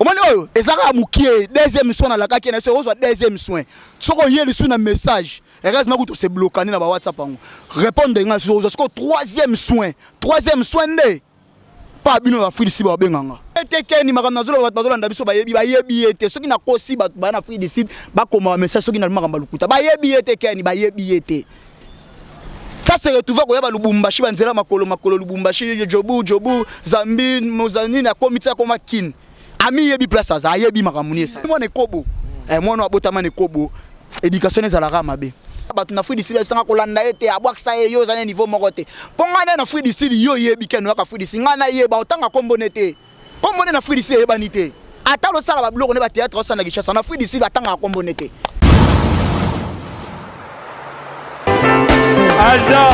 omoni oyo ezaka mukie deuxième soin na laka kena so deuxième soin soko yeli sous na message heureusement que se bloqué na ba WhatsApp ango répondre nga so troisième soin nde pas bino ba free siba benganga etekeni makambo nazolo bazolanda biso bayebi ete soki na kosi ba na free decide ba koma message soki na makambo lukuta bayebi etekeni bayebi ete ça se retrouve ko yaba Lubumbashi banzela makolo Lubumbashi jobu Zambi Mozani na komite ko makin ami yebi place aza yebi makambo nisa moi ne kobo moi no abotama ne kobo éducation ezalaka mabe batu na free decide sanga kolanda ete abwakisa yo za niveau moko te ponga na free decide yo yebi keno ka free decide ngana yeba otanga kombone te kombone na free decide yeba nite ata lo sala ba bloko ne ba théâtre sana Kinshasa na free decide atanga kombone te Alda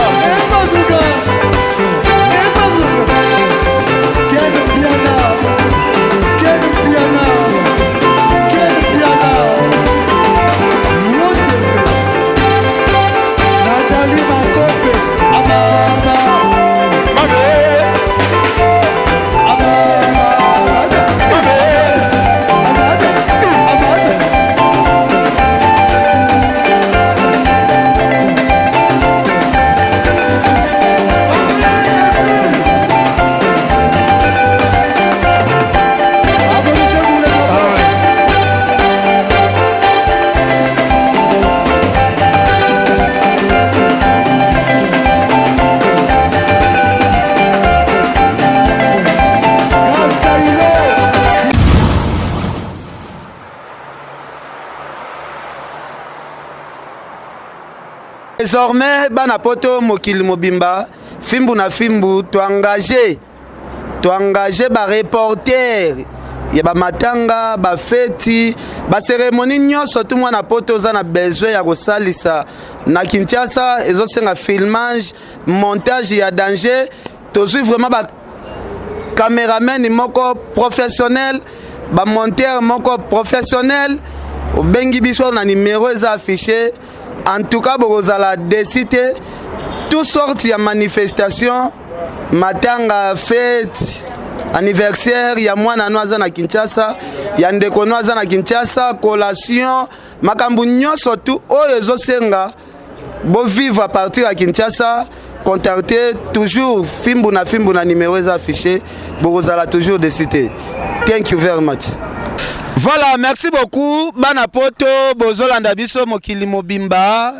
désormais bana poto mokili mobimba fimbu na fimbu to engager ba reporter ya ba matanga ba feti ba cérémonie nyonso tout mwana poto za na besoin ya kosalisa na Kinshasa ezosenga filmage montage ya danger to suivre vraiment ba caméraman moko professionnel ba monteur moko professionnel au bengi biso na numéro eza affiché. En tout cas, vous allez décider toutes sortes de manifestations, matanga, fête, anniversaire, il y a moi na Kinshasa, il y a ndeko na Kinshasa, collation, makambu surtout, oyo senga, bo vivre à partir de Kinshasa, contactez toujours fimbu na numéro affiché, vous allez toujours décider. Thank you very much. Voilà, merci beaucoup. Bana poto bozolanda biso mokili mobimba.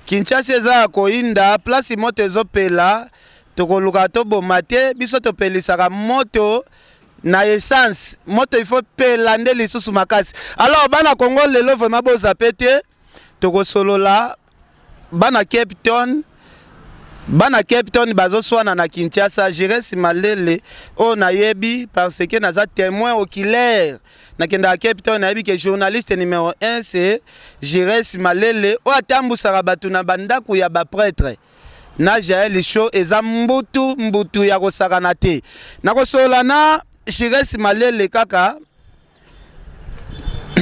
Kinshasa eza koinda place moto ezopela tokoluka to bomate biso topelisaka moto na essence. Moto il faut pela nde lisusu makasi. Alors bana Congo lelo vraiment boza pété tokosolola bana Cape Town bazo swana na Kinshasa Jires Malele o nayebi parce que naza témoin oculaire na kenda Cape Town nayebi que journaliste numéro 1 c'est Jires Malele o atambusaka batu na bandaku ya ba prêtre na Jael show eza mbutu ya kosakana te na kosola na Jires Malele kaka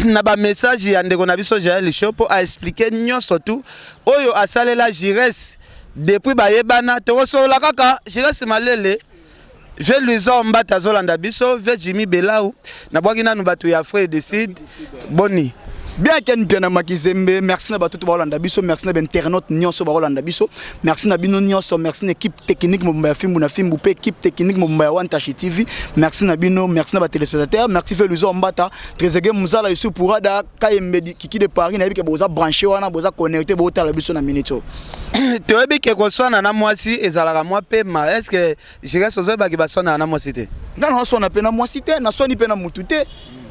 na ba message ya ndeko na biso Jael show po a expliquer nyonso tout oyo asalela Jires depuis bayebana tokosola kaka Jires Malele je lui mbata zolanda biso ve Jimmy Belau na bwaki nanu batu ya frère décide boni bien ken bien na makizembe merci na batu to balanda biso merci na internaute nyonso balanda biso merci na bino nyonso merci na équipe technique mobimba fimbu na fimbu pe équipe technique mobimba ya Wantashi TV merci na bino merci na ba téléspectateurs merci fait lui mbata trésege muzala ici pour ada kayembe kiki de Paris na bika boza branché wana boza connecté bota la biso na minute toyebi ke koswana na mwasi ezalaka mwa pema est-ce que Jires ozoyeba ke baswana na mwasi te ngana waswana pe na mwasi te na swani pe na mutu te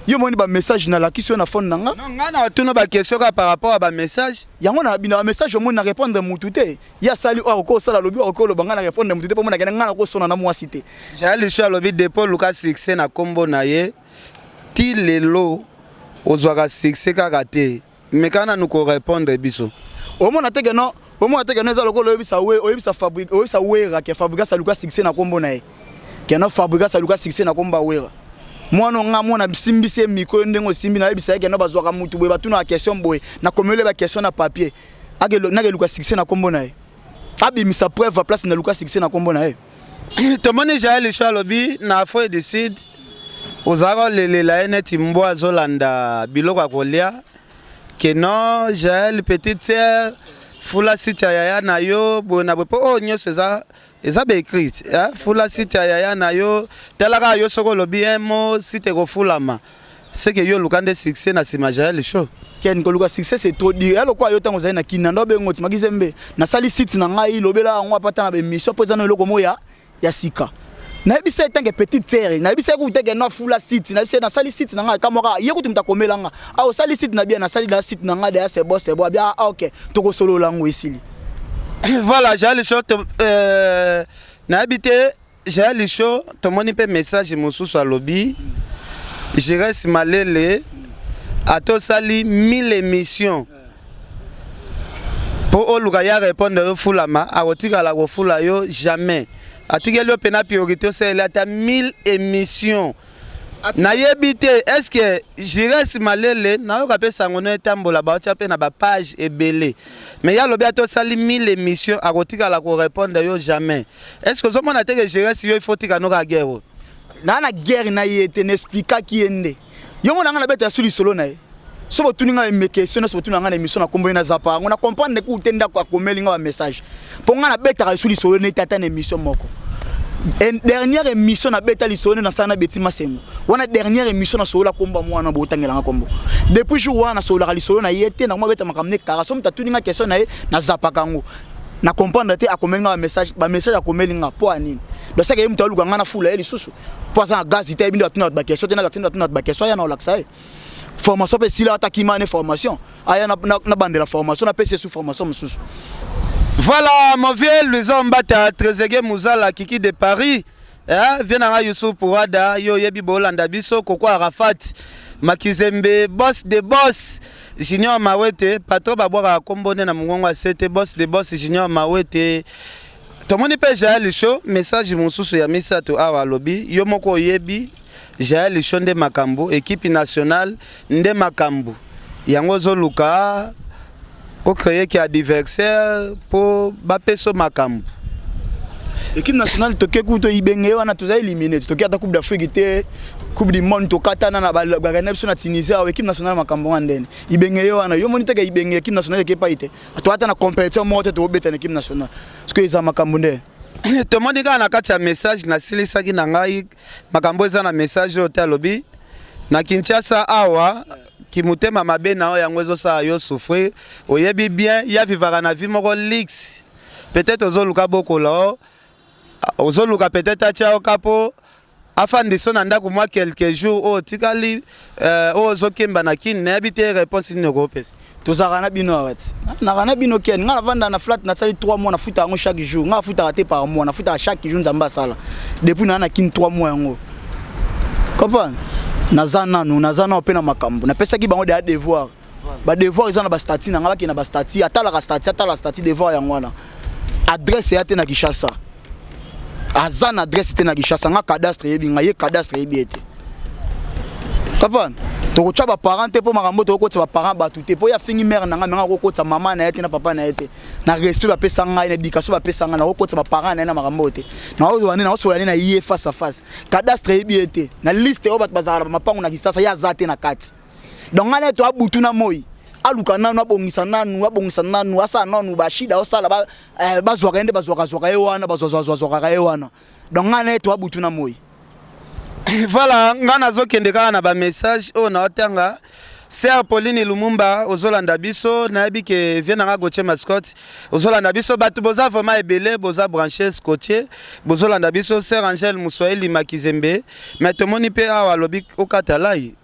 yo moni ba message na la kiso na phone nanga non ngana tuno ba question par rapport à ba message yango na bina message mo na répondre mutu te ya sali o ko sala lobi o ko lo banga na répondre mutu te po mona ngana ko sona na mwasi te jali sha lobi depo Lucas succès na kombo na ye ti lelo ozwaka succès kaka te mais kana nuko répondre biso o mona te no o mona te no za lokolo oyebisa we oyebisa fabrique oyebisa wera ke fabrique sa Lucas succès na kombo na ye ke na fabrique sa Lucas succès na komba wera mwana nga mwana bisimbise miko ndengo simbi na yebisa yake no bazwaka mutu boye batuna question boye na komele ba question na papier agelo na ke Lucas succès na kombo na ye abimisa preuve place na Lucas succès na kombo na ye tomoni Jael Shalobi na foi décide ozaka lelela neti mbwa zolanda biloko kolia que non Jaël petite sœur fula site ya yaya na yo bona po o nyonso eza be écrit fula site ya yaya na yo telaka yo soko lobi mo site ko fulama c'est que yo lukande succès na sima Jaël show ken ko luka succès c'est trop dire alo kwa yo tango za na kinando be ngoti makizembe na sali site na ngai lobela ngwa pata na be mission pozana eloko moya ya sika na ebisa tanke petite terre na ebisa ku teke na fula site na ebisa na sali site na ngai kamoka ye kutumta komelanga awo sali site na bien na sali na site na ngai de c'est bon bien OK toko solo lango esili. Voilà, Jaël show na habité Jaël show to moni pe message mosusu alobi je reste malele ato sali 1000 émissions pour oluka ya répondre au fulama awotika la ko fula yo jamais atikeli pena priorité c'est ata 1000 émissions na yebité est-ce que je reste malele na yo kapesa ngono etambola ba tia pe na ba page ebele mais ya lobi ato sali 1000 émissions akotika la ko répondre yo jamais est-ce que zomona te que je reste yo il faut tika no ka guerre na guerre na yete n'explica qui ende yo mona ngana beta suli solo na ye so bo tuninga me question so bo tuninga na émission na kombo na zapa ngona comprendre ku tenda ko akomelinga ba message po ngana beta suli solo ne tata na émission moko en dernière émission na beta li solo na sana beti masengo wana dernière émission na solo komba mwana bo tangela kombo depuis jour wana solo la solo na yete na mo beta makamne kara so mta tuninga question na ye na zapa kango na comprendre te akomelinga ba message akomelinga po anini do saka ye mta luka ngana fula eli susu po sa gaz ite bindo tuna ba question tena la tuna ba question ya na laksa formation pe sila ataki mane formation aya na bandela formation na PC sous formation mususu. Voilà mon vieux Louison Mbata Trezeguet Mouzala Kiki de Paris vient na Youssouf Pourada yo yebi bolanda biso Koko Arafat Makizembe boss de boss Junior Mawete patron babwaka kombone na mungongo c'était boss de boss Junior Mawete tomoni pe Jaël show message mususu ya misato awa lobby yo moko yebi Jaël show nde makambo équipe nationale nde makambo yango zo luka ko créer qui adversaire pour bapeso makambo équipe nationale toke kuto ibenge wana tuza éliminer toke ata coupe d'Afrique te coupe du monde to katana na bagana biso na Tunisia équipe nationale makambo ngandene ibenge wana yo moni teke ibenge équipe nationale ke paite to ata na compétition moto to beta na équipe nationale parce que ils makambo nde to moni kana kati ya message na silisa ki na ngai makambo eza na message o talobi na Kinshasa awa kimutema mabe na o yango ezosa yo souffrir oyebi bien ya vivara na vie moko lix peut-être ozoluka bokola ozoluka peut-être achao kapo afandi so na ndako mwa quelques jours o tikali ozokemba na kin na habite réponse ni kopesa tozaka na bino awati na kana bino ken nga vanda na flat na sali 3 mois na futa yango chaque jour nga futa raté par mois na futa chaque jour nzamba sala depuis na kin 3 mois yango comprendre nazana opena makambo na pesa ki bango de devoir ba devoir izana ba statut na ngaba ki na ba statut atala ka statut atala statut devoir ya ngwana adresse ya te na Kinshasa azana adresse te na Kinshasa nga cadastre yebi nga ye cadastre yebi ete kapana to ko ba parent te po makambo to ko tsa ba parent ba tout te po ya fingi mère na nga nga ko tsa mama na yete na papa na yete na respect ba pesa nga na éducation ba pesa nga na ko tsa ba parent na makambo te na o wana na o so na ye face à face cadastre yebi ete na liste o bat bazara ba mapango na Kinshasa ya zate na kati donc ngane to abutu na moi aluka nanu abongisa nanu asa nanu ba shida osala ba bazwaka ende bazwaka ewana bazwaka ewana donc ngane to abutu na moi. Voilà ngana zokende kana na ba message o na otanga Sir Pauline Lumumba ozolanda biso na bike vient na goche mascotte ozolanda biso batu boza vraiment ebele boza branché scotché bozolanda biso Sir Angel Muswahili Makizembe mais to moni pe awa lobi okatalai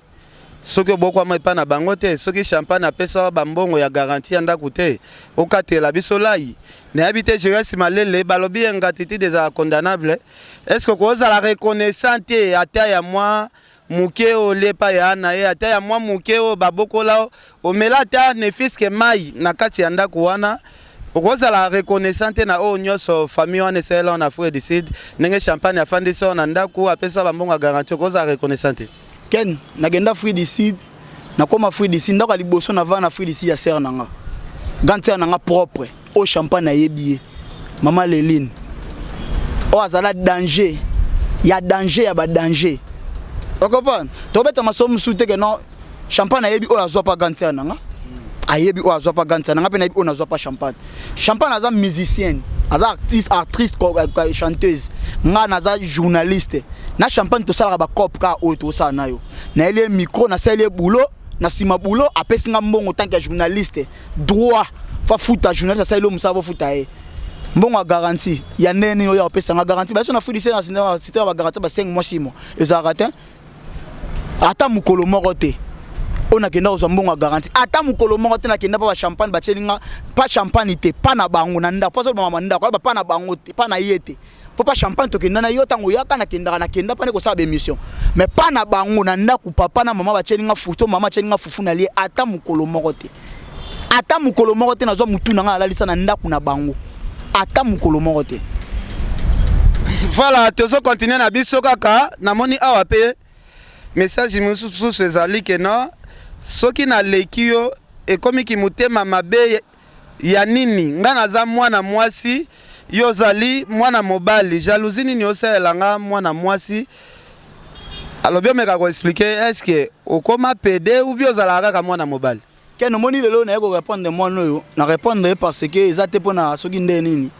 soki bokwa mai pa na bango te soki champagne apesa bambongo ya garantie ndako te okatela biso lai na habité je reste malele balobi ngatiti des condamnables est-ce que koza la reconnaissante ata ya moi muke o lepa ya na ye ata ya moi muke o babokola o melata ne fiske mai na kati ya ndako wana koza la reconnaissante na o nyoso famille wana sela na Afrique du Sud nenge champagne afandi so na ndako apesa bambongo ya garantie koza reconnaissante ken nagenda Afrique du Sud na koma Afrique du Sud ndako liboso na vana Afrique du Sud ya ser nanga gantia nanga propre au champagne yebié maman Léline o azala danger ya ba danger comprends? Tobeta masomo soute que non champagne ayebi o azwa pa gantia nanga. Ayebi o azwa pa gantia nanga pe na yebi o azwa pa champagne. Champagne aza musicienne, aza artiste, actrice, chanteuse, nga naza journaliste. Na champagne to sala ba cop ka o to sa na yo. Na ele micro na sele boulot, na sima boulot apesi nga mbongo tant que journaliste. Droit fa futa journaliste sa ile musaba futa e. Mbongo a garantie, ya nene yo ya apesa nga garantie. Ba so na fudi se na sinema ba garantie ba 5 mois 6 mois. Ezarata ata mukolo moko te ona kenda ozwa mbongo a garantie ata mukolo moko te na kenda pa champagne ba chelinga pa champagne te pa na bango na nda poso ba manda ko ba pa na bango te pa na yete po pa champagne to kenda na yo tango yaka na kenda pa ne ko sa ba émission mais pa na bango na nda ku papa na mama ba chelinga futo mama chelinga fufu na lie ata mukolo moko te na zo mutu na nga alalisa na nda ku na bango ata mukolo moko te. Voilà, tozo continuer na biso kaka na moni awa pe message mususu ezali ke non soki na leki yo ekomi ki mutema mabe ya nini nga naza mwana mwasi yo zali mwana mobali jalousie nini osalelanga mwana mwasi alobi omeka ko expliquer est-ce que okoma pede ou bien ozalaka kaka mwana mobali ke no moni lelo na yeko répondre mwana oyo na répondre parce que ezate pona soki nde nini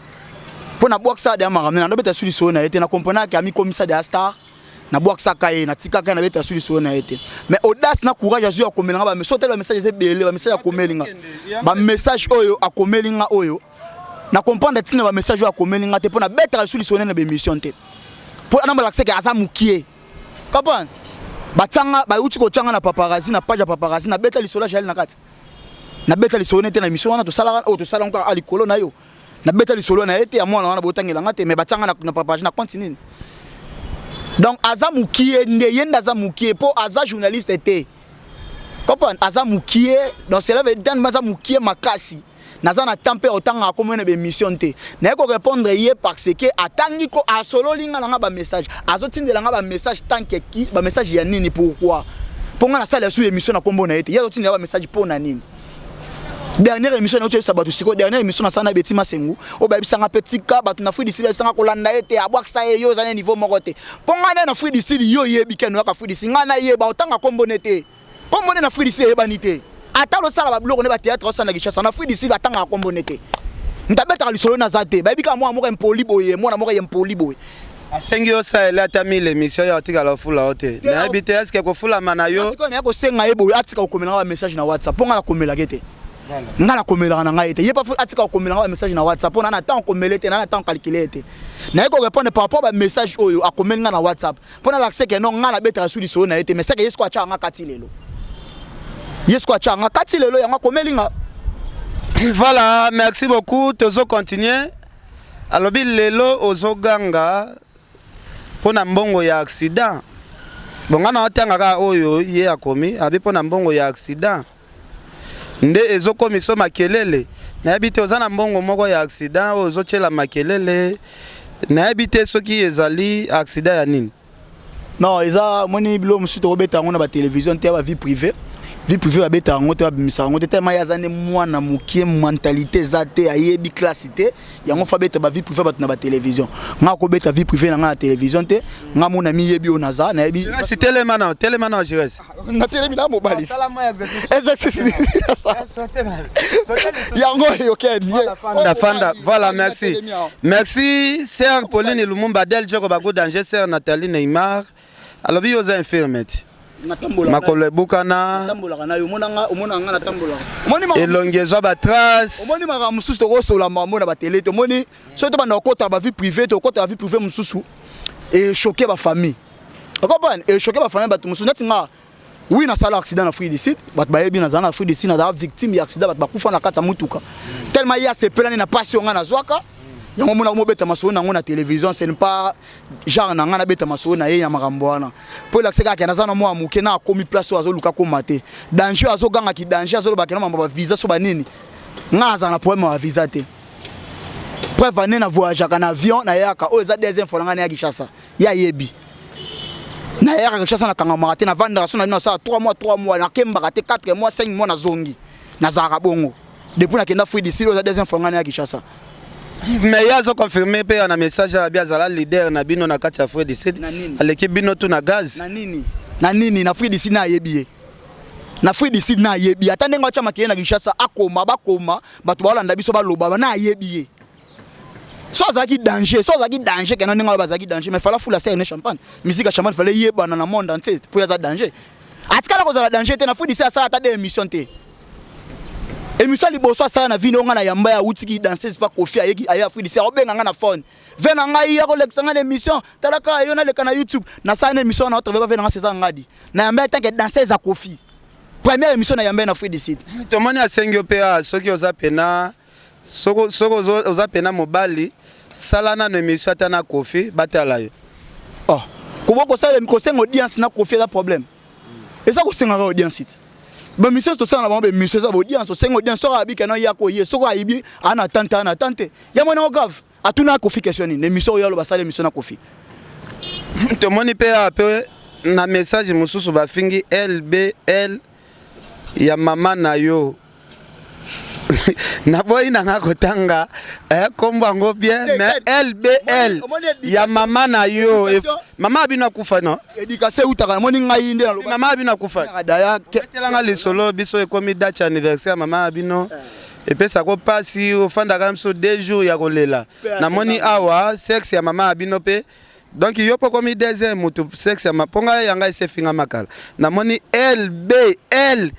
pona boxa de amara na ndobeta suli so na ete na comprendre que ami komisa de star na boxa kaye na tika kaye na beta suli so na ete mais audace na courage azu akomelinga ba message tel ba message ezebele ba message akomelinga ba message oyo akomelinga oyo na comprendre tina ba message oyo akomelinga te pona beta suli so na ba émission te po na mbala que aza mukie comprendre batanga ba uti ko tanga na paparazzi na page ya paparazzi na beta lisola jali na kati na beta lisola te na émission wana to sala encore ali kolo na yo na beta lisolo na ete ya mwana wana botangela ngate mais batanga na paparazzi na continue. Donc aza mukie nde yenda aza mukie po aza journaliste te comprendre aza mukie donc cela veut dire aza mukie makasi naza na tempe otanga comme une émission te na ko répondre yé parce que atangi ko asolo linga na ba message azotindela nga ba message tant que ki ba message ya nini pourquoi pour nga na salle sous émission na kombo na ete ya otindela ba message pour na nini. Dernière émission na otsa batu siko dernière émission na sana betima sengu o ba bisanga petit ka batu na free d'ici bisanga kolanda ete abwaksa yo za niveau moko te ponga na free d'ici yo yebi keno ka free d'ici nga na yeba otanga kombo nete kombo na free d'ici yeba nite ata lo sala ba bloko ne ba théâtre sana gishasa na free d'ici batanga kombo nete ntabeta lisolo na zate ba bika mwa moko impoli boye mwana moko impoli boye asengi osa ele atami l'émission ya otika la fula ote na habite est-ce que ko fula mana yo siko na ko senga yebo atika ko komela ba message na WhatsApp ponga la komela gete nga la komela na nga ete ye pa atika komela ba message na WhatsApp na temps komelete na temps calculer ete na ko répondre par rapport ba message oyo akomela na WhatsApp pona la que non nga la beta suli so na ete mais c'est que yesko acha nga katilelo yesko acha nga katilelo ya nga komelinga. Voilà, merci beaucoup tozo continuer alobi lelo ozoganga pona mbongo ya accident bonga na otanga ka oyo ye akomi abi pona mbongo ya accident nde ezokomiso makelele na habite ozana mbongo moko ya accident ozochela makelele na habite soki ezali accident ya nini non eza moni bilo musuto obeta ngona ba télévision te ba vie privée ba beta ngote ba bimisa ngote tellement yazane mwana mukie mentalité zate ayebi classe te yango fa beta ba vie privée batuna ba télévision nga ko beta vie privée na nga télévision te nga mona mi yebi onaza na yebi c'est tellement na jires na télé na mobile exercice yango yoke fanda voilà merci sœur Pauline Lumumba del Joko Bago danger sœur Nathalie Neymar alobi yo za infirmité makolo bukana omonanga na tambola elongezo ba trace omoni maka mususu to kosola mamona ba télé to moni soto ba na kota ba vie privée to kota ba vie privée mususu et choquer ba famille okopane et choquer ba famille ba mususu netinga oui na sala accident na free d'ici bat ba yebi na zana free d'ici na da victime ya accident bat ba kufa na kata mutuka tellement ya se pelani na passion nga na zwaka yango mona mo beta maso na ngona télévision c'est pas genre na ngana beta maso na ye ya makambo wana po la seka kana zana mo amuke na komi place azo luka ko mate danger azo ganga ki danger azo ba kana mamba ba visa so ba nini ngaza na problème wa visa te preuve ane na voyage kana avion na yaka o eza deuxième fois ngana ya Kishasa ya yebi na yaka Kishasa na kanga mate na vendre so na ça 3 mois na kemba te 4 mois 5 mois na zongi na zaka bongo depuis na kenda free d'ici o deuxième fois ngana ya Kishasa. Mais yazo confirmé pe na message ya biazala leader na bino na kati ya Fred Sid aleki bino tu na gaz na nini na nini na Afrique du Sud na yebi na Afrique du Sud na yebi atande nga chama kiyena Kinshasa akoma bakoma bato balanda biso baloba na yebi so azaki danger kana ninga bazaki danger mais fala fula c'est champagne musique champagne fallait yeba na monde entier pour ya danger atikala ko za danger te na Afrique du Sud ça ata des émissions te émission liboso ça na vino nga na yamba ya utiki danseuse pas Kofi ayeki aya Afrique du Sud obenga nga na phone vena nga ya ko lexa nga l'émission talaka yo na le kana YouTube na ça na émission na autre vena nga c'est ça ngadi na yamba tant que danseuse à Kofi première émission na yamba na Afrique du Sud to moni a sengyo pa soki oza pena soko oza pena mobali salana no émission atana Kofi batala yo oh ko sala ko senga audience na Kofi la problème et ça ko senga audience it ba mission to sala ba mission za audience senga audience so abi kana yako ye so ko ayibi ana tante ya mona grave atuna Kofi question ni émission yo lo ba sala émission na Kofi to moni pe na message mususu ba fingi LBL ya mama na yo na boy na nga kotanga kombo ngo bien mais LBL ya mama na yo mama abina kufa no éducation utaka moni ngai inde na lo mama abina kufa daya ketelanga lisolo biso ekomi date anniversaire mama abino epesa ko pasi ofanda kamso 2 jours ya kolela na moni awa sexe ya mama abino pe donc yo po komi deuxième mutu sexe ya maponga yanga ese finga makala na moni LBL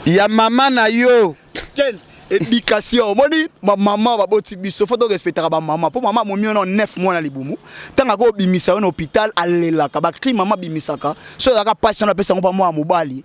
ya mama na yo quelle éducation moni maman ba boti biso faut respecter ba maman pour maman momi on 9 mois na libumu tanga ko bimisa on hôpital alela ka ba cri maman bimisaka so ka patient na pesa ngomba mo mobali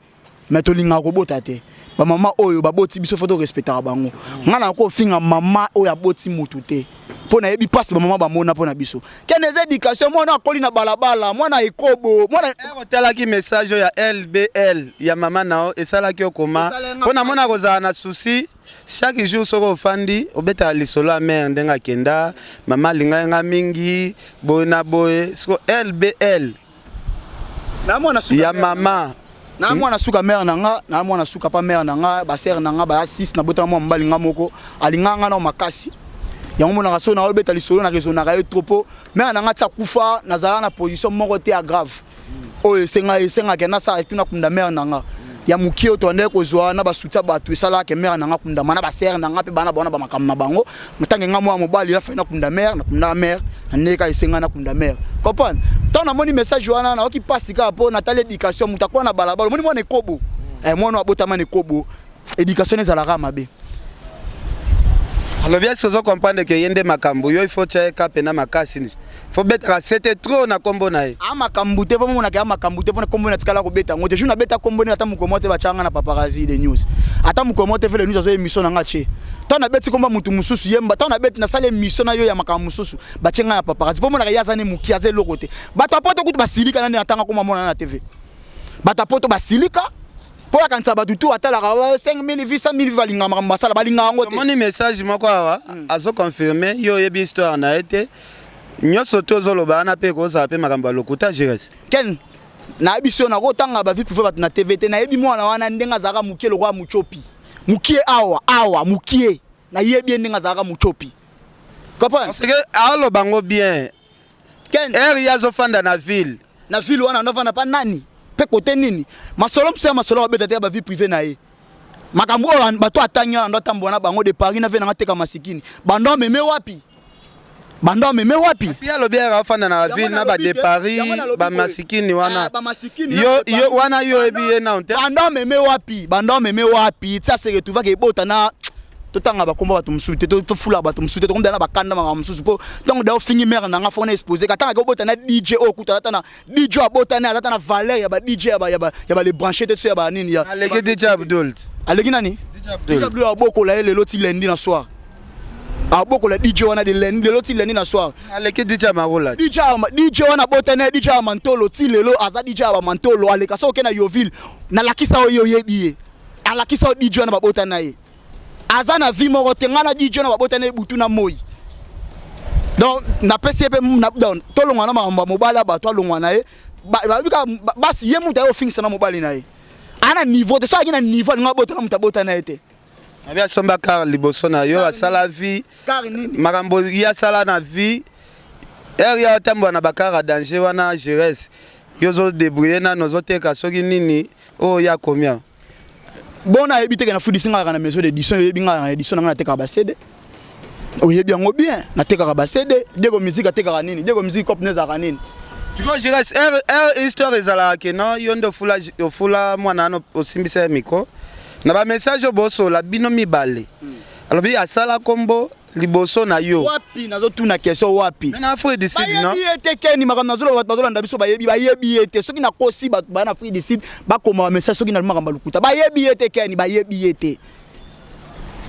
mais to linga ko bota te ba maman oyo ba boti biso faut respecter bango ngana ko finga maman oyo aboti mutu te pona yebi passe ba maman ba mona pona biso kene éducation mona akoli na balabala mona ekobo mona tala ki message ya LBL ya mama nao esala ki okoma pona mona kozana na souci chaque jour soko fandi obeta lisolo a mère ndenga kenda mama linga nga mingi boyna boye soko LBL na mona suka ya mama na mwana suka mère nanga na mwana suka pa mère nanga ba sœur nanga ba 6 na bota mo mbalinga moko alinganga na makasi yango mona kaso na obeta lisolo na raison na kayo tropo mère nanga tsa kufa na zala na position moko te grave oyo senga kena sa tuna kunda mère nanga ya mukio to ande ko zwa na basutia batu esala ke mère nanga kunda mana ba sœur nanga pe bana bona ba makam na bango mutange nga mwa mobali la fa na kunda mère na neka isenga na kunda mère comprendre tant na moni message wana na oki pasika po na tale éducation mutakwa na balabala moni mwana ekobo mwana abota mana ekobo éducation ezala ka mabe alors bien sozo comprendre que yende makambo yo il faut checker pena makasi faut bettre c'était trop na kombo na ye makambo te po mona ka makambo te po na kombo na tikala ko beta ngote juna beta kombo ni ata mukomote ba changa na paparazzi de news ata mukomote fele news azo émission na ngache tant na beti komba mutu mususu yemba tant na beti na sale émission na yo ya makambo mususu ba chenga na paparazzi po mona ka yazane mukiaze lokote bato apoto kutu basilika na atanga ko mona na TV bato apoto basilika pour la kanisa ba tutu atala 5000 vies 100000 valinga masala balinga ngote moni message moko awa azo confirmer yo yebi histoire na été nyoso tozoloba na pe ko za pe makambo lokuta jires ken na biso na kotanga ba vie privé bat na TVT na yebi mwana wana ndenga zaka mukie lokwa muchopi mukie awa mukie na yebi ndenga zaka muchopi comprendre parce que alo bango bien ken area zo fanda na ville wana no fanda pa nani pe côté nini masolo mse masolo beta te ba vie privée na ye makambo bato atanya ndo tambona bango de Paris na vena ngateka masikini bando meme wapi si alo bien afanda na ville na ba de Paris ba masikini wana yo wana yo ebi na onte bando meme wapi ça se retrouva ke bota na totanga ba komba bato msute to fula bato msute to ndana bakanda mama msusu po donc da fini mère na nga fona exposer katanga ko bota na DJ okuta ata na DJ abota na ata na valeur ya ba DJ ya ba les brancher te ya ba nini ya aleki DJ Abdul aleki nani DJ Abdul aboko la lelo ti lundi na soir aboko la DJ wana de lundi lelo ti lundi na soir aleki DJ Marola DJ wana bota na DJ Mantolo ti lelo aza DJ ba Mantolo aleka so ke na Yoville na lakisa yo yebiye alakisa DJ wana ba bota na ye azana vie moko tengana DJ na babotane butu na moi donc na PCP na tolongwa na mamba mobala ba to longwa na e basi ye muta yo fingisa na mobali na e ana niveau de ça na niveau nga botana mutabota na ete abia somba car liboso na yo asala vie makambo ya sala na vie area tambo na bakara danger wana Jires yozo débrouiller na nozoteka soki nini o ya combien bon na ebité na fudi singa na maison d'édition yebinga na édition na teka ba CD oyebi yango bien na teka ba CD dego musique ateka nini dego musique cop neza nini siko jira histoire ezala ke non yondo fula mwana no osimbisa micro na ba message boso la bino mibale alors bi asala kombo liboso na yo wapi nazo tuna question wapi na Free Decide non bayebi ete keni makambo nazo bazolanda biso bayebi ete soki na kosi ba na Free Decide bakoma message soki na makambo lukuta bayebi ete keni bayebi ete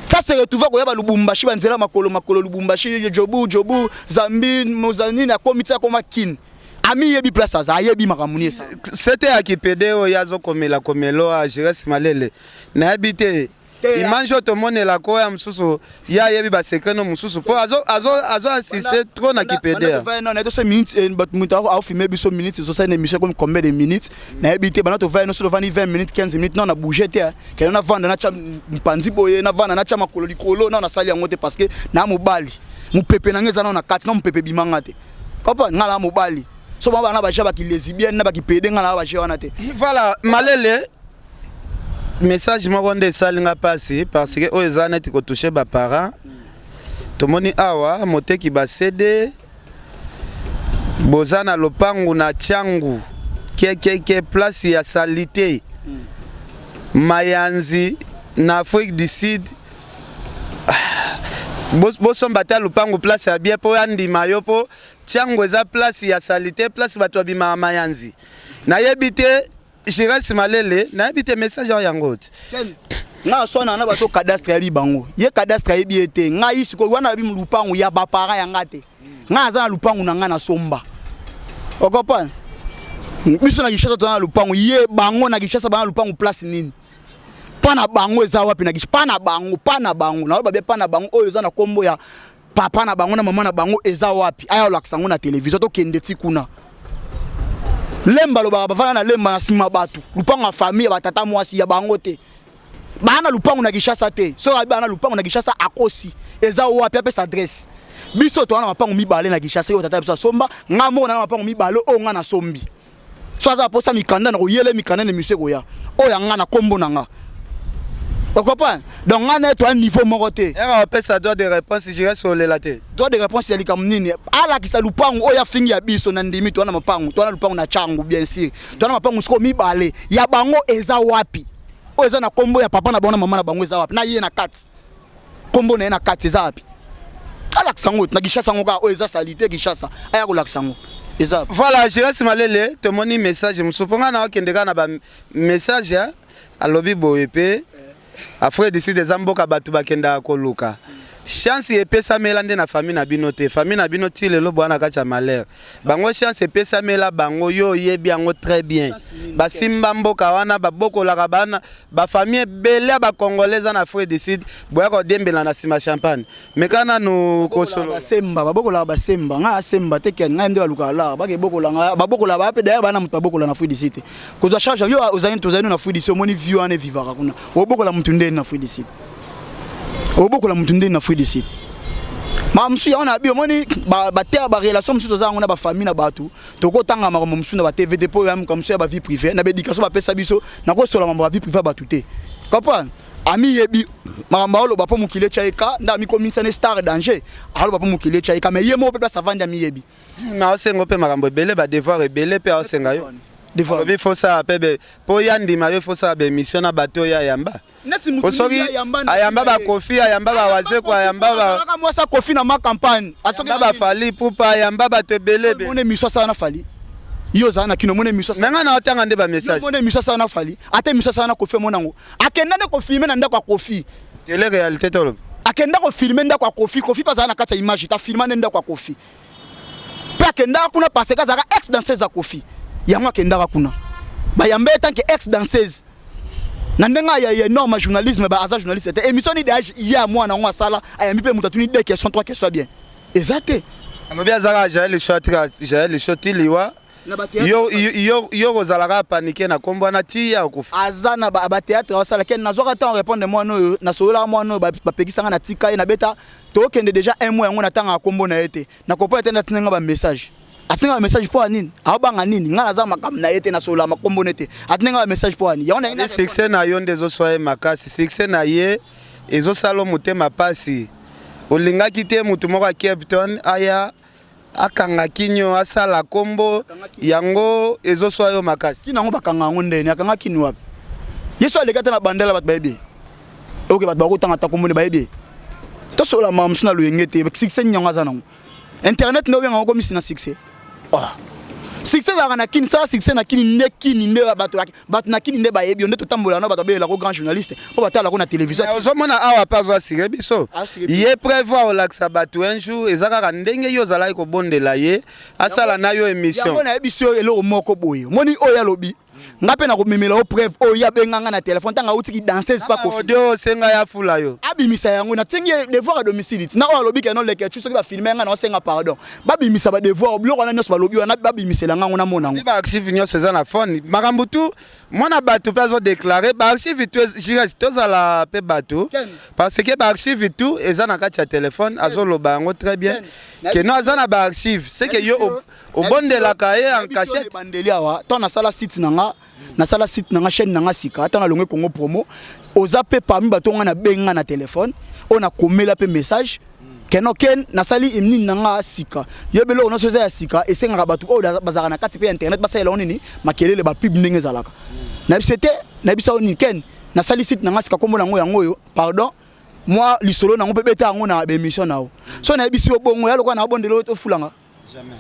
ça se retrouve ko yaba Lubumbashi banzela makolo Lubumbashi jobu Zambi Mozambique na komita koma kin ami yebi place aza yebi makamuni ça c'était à Kipede o yazo komelo a Jires Malele na habité image to monela ko ya msusu ya yebi ba secret no msusu po azo assister trop na Kipede non na 2 minutes but muta au filmer biso minutes so ça une émission comme combien de minutes na habité bana to va no so 20 minutes 15 minutes non na bouger te ke na vanda na cha mpanzi boye na vanda na cha makolo likolo na sali yango te parce que na mobali mupepe na ngeza na kati na mupepe bimanga te papa ngala mobali so bana ba jaba ki lesbienne na ba ki pede ngala ba jewana te voilà Malele message moko nde salinga pasi parce que oyezana ti ko toucher ba parents tomoni awa moteki ba CD bozana lopangu na changu ke place ya salité mayanzi na Afrique du Sud bosomba ta lopangu place ya bien po andima yo po changu eza place ya salité place bato abima mayanzi na yebite Jires Malele na habité message yango nga sona na bato cadastre ya bibango ye cadastre ya biete nga isiko wana bi lupangu ya ba para ya ngate nga za lupangu na nga na somba okopa biso na gishasa to na lupangu ye bango na gishasa ba lupangu place nini pana bango eza wapi na gishasa pana bango na ba be pana bango oyo za na kombo ya papa na bango na mama na bango eza wapi aya laksango na television to kende tikuna lemba lo bavana na lemba na sima batu lupango famille batata mwasi ya bango te bana lupango na gishasa te so bana lupango na gishasa akosi eza wapi apesa adresse biso to wana mapango mibale na gishasa yo tata biso somba ngamo na mapango mibale o nga na sombi so aza posa mikanda na oyele mikanda na miseko ya o ya nga na kombo na nga okopa donc nga na to un niveau moko te era apesa droit de réponse Jires sur le laté droit de réponse ya likam nini ala kisa lupango o ya fingi ya biso na ndimi to wana mapango to wana lupango na changu bien sûr to wana mapango siko mibale ya bango eza wapi o eza na kombo ya papa na bango na mama na bango eza wapi na ye na kati kombo na ye na kati eza wapi ala kisango na gishasa ngo ka o eza salité gishasa aya ko laksango eza voilà Jires Malele te moni message musuponga na okendeka na ba message alobi boyepe Free Decide des amboka batu bakenda koluka chance epesa mela nde na famille na bino te famille na bino ti lelo bwana kacha malheur bango chance epesa mela bango yo yebi yango très bien basimba mboka wana babokolaka bana ba famille bele ba congolaise na Free Decide boya ko dembela na sima champagne mekana no kosolo basemba babokolaka basemba nga asemba te ke nga nde baluka la ba ke bokola nga babokola ba pe d'ailleurs bana mutu babokola na Free Decide ko za charge yo ozani na Free Decide moni view ane vivaka kuna obokola mutu nde na Free Decide obokola mutu nde na Free Decide ma msu ya ona bio moni ba terre ba relation msu toza ngona ba famille na batu toko tanga makambo msu na ba TVD po ya mkamsu ya ba vie privée na be éducation ba pesa biso na ko sola ba vie privée ba tuté comprendre ami yebi makambo olo ba po mukile chaika nda mi komisa ne star danger alo ba po mukile chaika mais yemo pe sa vanda mi yebi na osengo pe makambo ebele ba devoir ebele pe osenga yo devoir bi faut ça pe po yandi ma yo faut ça be mission na bato ya yamba osoki ayamba ba kofi ayamba ba waze kwa ayamba ba kaka mwasa kofi na ma campagne asoki ba fali pupa ayamba ba tebele be mone miso sana fali yo zana kino mone miso sana nanga na otanga nde ba message mone miso sana fali ate miso sana kofi monango akenda ne ko filmer na ndako kofi tele réalité tolo akenda ko filmer ndako kofi kofi pa zana kata image ta filmer na ndako kofi pa akenda kuna parce que zaka ex danseuse za kofi yango akenda kuna ba yambe tant que ex danseuse na ndenga ya normal journalisme ba aza journaliste était émission ni d'âge ya moi na ngwa sala ayambi pe mutatuni 2 questions 3 questions bien exact anobi azaka Jaël le shot liwa yo kozalaka paniquer na kombo na tia okufa azana ba théâtre wasala ken nazoka temps répondre moi no na sola moi no ba pekisanga na tika na beta to kende déjà un mois yango na tanga kombo na ete na kopa etenda tinanga ba message atinga message pour anine abanga nini ngala za makam na yete na sola makombo nete atinga message pour ani yona ina succès na yo ndezo soye makasi succès na ye ezo salo mutema pasi olinga kite mutu moko Cape Town aya akanga kinyo asala kombo yango ezo soye makasi kinango bakanga ngonde ni akanga kinu wapi yeso alekata na bandela bat baby oke bat bakutanga takombo ne baby to sola mamsuna luyengete succès nyanga za nango internet no benga ko misina succès succès la na kin ça succès na kin ne kin ne bato na kin ne ba yebi on to tambola no bato be la ko grand journaliste o batala ko na télévision ozomona awa pa zo asire biso ye prévoir olaxa bato un jour ezaka ndenge yo zala ko bondela ye asala na yo émission yango na émission elo moko boye moni oya lobi ngape na ko mimela o preuve o ya benganga na téléphone tanga uti ki danseuse pas kofi audio senga ya fula yo abimisa yango na tingi devoir à domicile na o lobi ke non leke tu soki ba filmer nga na senga pardon babimisa ba devoir biloko na nyos ba lobi wana babimisela nga ngona mona ngo ba archive nyos eza na phone makambutu mona bato pezo déclarer ba archive tu jires tozala pe bato parce que ba archive tout eza na kati ya téléphone azoloba ngo très bien que no azana ba archive c'est que yo au bon de la cahier en cachette bandeli awa to na sala site nanga na sala site nanga chaîne nanga sika ata na longwe Congo promo ozape parmi bato nga na benga na téléphone on a komela pe message kenoken na sali imni nanga sika yebelo ono soza ya sika esenga bato o bazaka na kati pe internet basala onini makelele ba pub ndenge zalaka na bisete na bisa oni ken na sali site nanga sika kombo nango yango yo pardon moi lisolo nango pe beta yango na émission nao so na bisi obongo ya lokwa na bondelo to fulanga jamais.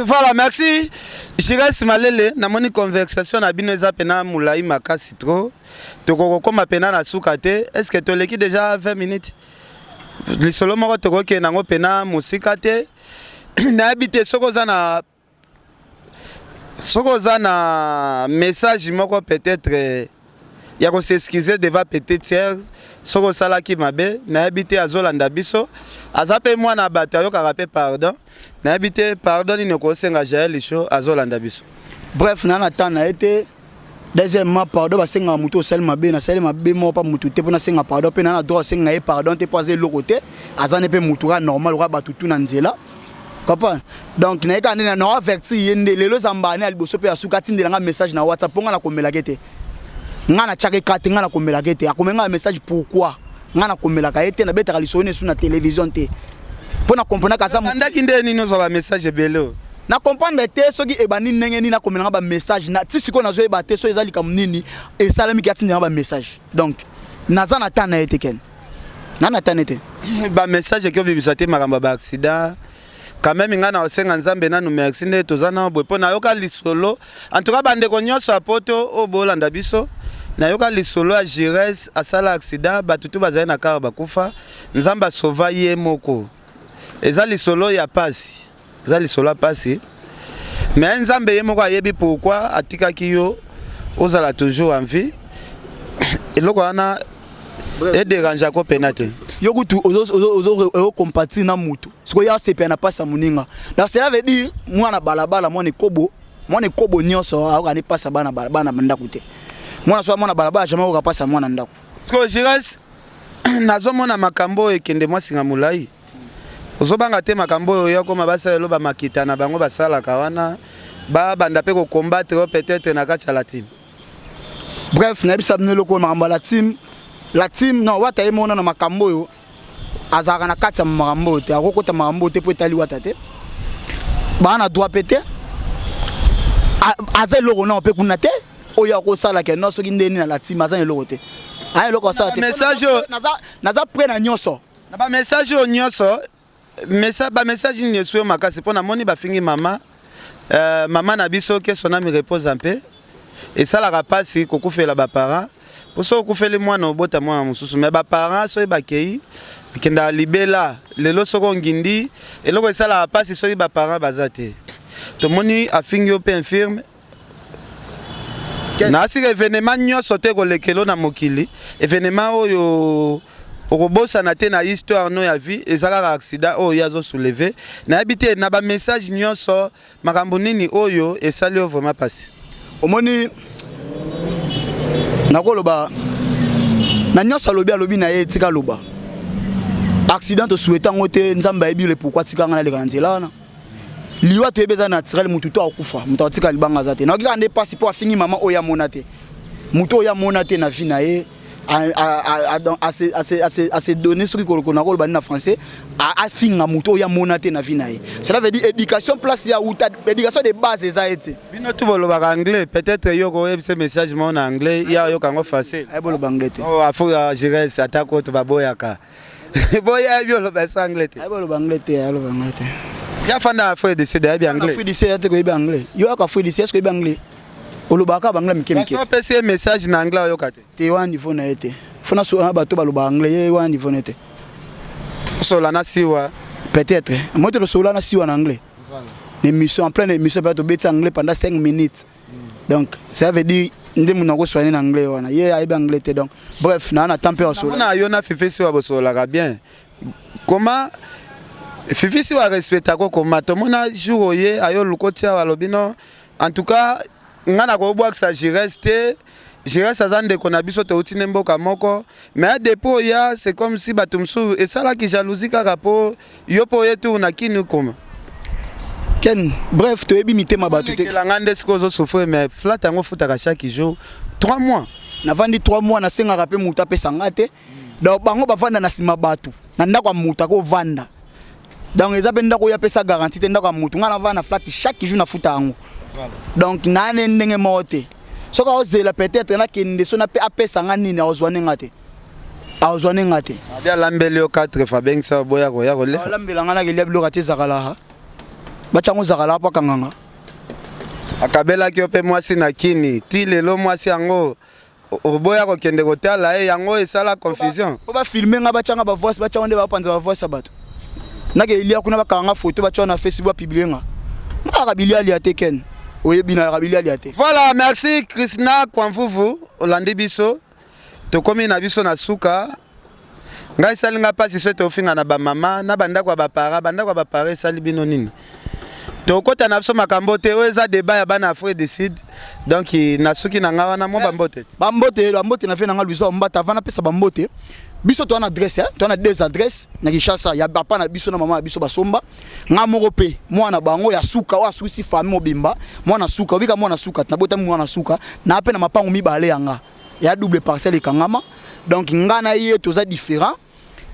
Voilà, merci. Jires Malele, na moni conversation na bino eza pena mulai makasi trop. Toko koma pena na sukate. Est-ce que to leki déjà 20 minutes? Li solo moko toko ke nango pena musikate. Na habite soko na message moko peut-être ya ko s'excuser devant peut-être soko sala ki mabe na habite azolanda biso. Azape mwana bato yo karape pardon. Na habité pardon ni ko senga Jaël Show azolanda biso. Bref na temps na été deuxièmement pardon ba senga muto selma be na selma be mo pa mutu te pona senga pardon pe na droit senga e pardon te poser le côté azane pe mutura normal wa batutu na nzela. Comprends? Donc na ka na no averti yende lelo zambane aliboso pe asuka tindela nga message na WhatsApp nga na komela kete. Nga na chake kate nga na komela kete akomenga message pourquoi nga na komela ka ete na betaka lisone sur na télévision te. Pour na comprendre kaza ndaki ndeni nozo ba message belo na comprendre te soki ebani ndenge ni na komela ba message na tisiko nazo eba te so ezali kam nini e salami ki atinga ba message donc naza na tana ete ken na tana ete ba message ke bibisa te makamba ba accident quand même ngana osenga nzambe na no merci nde tozana boy pona yoka lisolo en tout cas bande ko nyoso apoto o bolanda biso na yoka lisolo a Jires asala accident batutu bazali na kar bakufa nzamba sauva ye moko ezali solo ya pasi ezali solo pasi mais nzambe ye moko ayebi pourquoi atikaki yo ozala toujours en vie eloko wana e dérange ko penate yokutu ozo compatir na mutu siko ya sepe na pasa muninga donc cela veut dire mwana balabala mwana kobo nyonso akani pasa bana balabana ndako te mwana so mwana balabala jamais ko pasa mwana ndako siko Jires nazomona makambo ekende mwasinga mulai ozobanga te makambo oyo koma basa elo ba makita na bango basala kawana ba banda pe ko combattre peut-être na kati la team. Bref na bisa bino loko makambo la team non wata emona na makambo oyo azaka na kati ya makambo te akokota makambo te po etali wata te bana droit pété aza loko na pe kuna te oyo ko sala ke no soki ndeni na la team aza loko te ayi loko sala te message naza prêt na nyonso na ba message o nyonso message ni yesu makasi pona moni ba fingi mama na biso ke sona mi repose un peu et ça la rapasi kokufela ba parents pour so kokufeli mwana obota mwana mususu mais ba parents so bakei kenda libela lelo soko ngindi eloko ça la rapasi so ba parents bazate to moni afingi ope infirme na si événement nyonso te ko lekelo na mokili événement oyo okobosa na te na histoire no ya vie ezaka accident oyo yazo soulever na habité na ba message nyonso makambo nini oyo esali vraiment passé omoni nakoloba na nyonso alobi na ye tika loba accident to souhaiter ngote nzamba ebi le pourquoi tika ngana le kanzela na liwa to ebeza naturel mutu to akufa mutu atika libanga zate na kika ande passe pour finir maman oya monate mutu oya monate na vie na ye à se donner ce qu'on a rôle en français à finir mutu oya monate na vie na ye cela veut dire éducation place ya ou éducation de base ça été bino tu volo ba anglais peut-être yo ko ce message mon anglais ya yo kango facile ay bolo anglais oh afu gérer ça ta ko to ba boyaka boya yo lo ba anglais ay bolo anglais ay lo anglais ya fana afo de c'est bien anglais afo de c'est ko be anglais yo ka afo de c'est ko be anglais olobaka bangla mikemike so pese message na anglais yo kate te wa niveau na ete fona so ba to ba lo anglais ye wa niveau na ete so la na siwa peut-être moi te so la na siwa na anglais voilà l'émission en pleine émission peut être anglais pendant 5 minutes donc ça veut dire ndemu na ko soigner en anglais wana ye ay be anglais te donc bref na tempé so na yo na fifi si wa bo so la bien comment fifi si wa respecta ko comment to mona jour ye ayo lukotia wa lobino en tout cas ngana ko boak sa je reste azande ko na biso te utine mboka moko mais depuis ya c'est comme si batumsu et ça là qui jalousie ka rapport yo po yetu na kinu koma ken bref to ebi mitema batu te la ngande skozo souffre mais flat ngo futaka chaque jour 3 mois na vandi 3 mois na senga rapé muta pesa ngate donc bango bavanda na sima batu na ndako muta ko vanda donc eza benda ko ya pesa garantie te ndako mutu ngana vanda flat chaque jour na futa ngo donc nane ndenge mote soka ozela peut-être na kende so na pe apesa ngani na ozwane ngate azwane ngate adia lambeli o 4 fabeng sa boya ko ya ko le lambela ngana ke leblo kate zakala ha bachango zakala pa kanganga akabela ki ope mwasi na kini ti lelo mwasi yango oboya ko kende ko tala e yango esala confusion po ba filmer nga bachanga ba voice bachango nde ba panza ba voice bato nake ilia kuna bakanga photo bachanga na Facebook publier nga ngaka bilia ali ateken oyebina kabili ali ate voilà merci Krishna Kwamvuvu olandi biso to komi na biso na suka ngai salinga pasi so to finga na ba mama na banda kwa ba para sali bino nini to kota na biso makambo te oza débat ya bana Afrique du Sud donc na suki na ngawa na mo bambote na fe na nga luiso mbata vana pesa bambote biso to na adresse to na deux adresses na Kinshasa ya papa na biso na mama na biso basomba nga moko pe mwana bango ya suka o asusi famille mobimba mwana suka obika mwana suka na bota mwana suka na pe na mapango mibale yanga ya double parcelle kangama donc nga na ye to za différent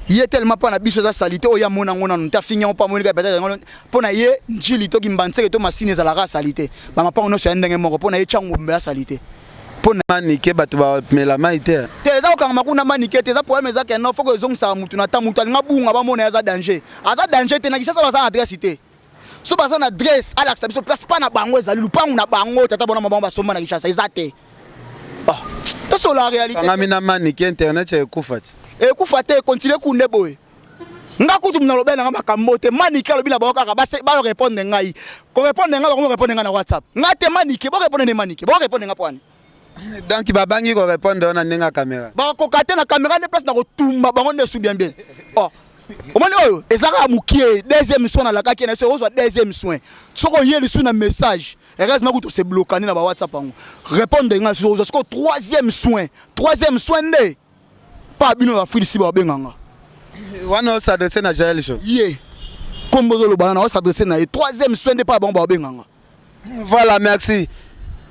ye tellement pas na biso za salité o ya mona ngona nta finya pa monika peut-être pona ye njili to kimbantseke to masine za la salité ba mapango no so ndenge moko pona ye chango mbe ya salité pona manike batu ba mela maite te za okanga makuna manike te za problème za ke no foko ezongisa mutu na tamutu alinga bunga ba mona ya za danger te na Kinshasa baza adresse te so baza na adresse ala biso place pa na bango ezali lupangu na bango tata bona mabamba basomba na Kinshasa ezate oh to so la réalité ngami na manike internet ekufati ekufate continue kunde boye nga kutu mna lobela nga makambo te manike lobila ba kaka ba répondre ngai ko répondre nga ba ko répondre nga na WhatsApp nga te manike bo répondre ne manike bo répondre nga pwani donc babangi ko répondre na nenga caméra ba ko kate na caméra ne place na ko tumba bango ne su bien oh omoni oyo ezaka mukie deuxième soin na la kaki na so ozwa deuxième soin soko yeli su na message heureusement que se bloquer na ba WhatsApp ngo répondre nga so ozwa troisième soin nde pas bino la fili si ba benganga wana s'adresser na Jaël Show ye kombo zo lo bana na s'adresser na troisième soin nde pas bon ba benganga voilà merci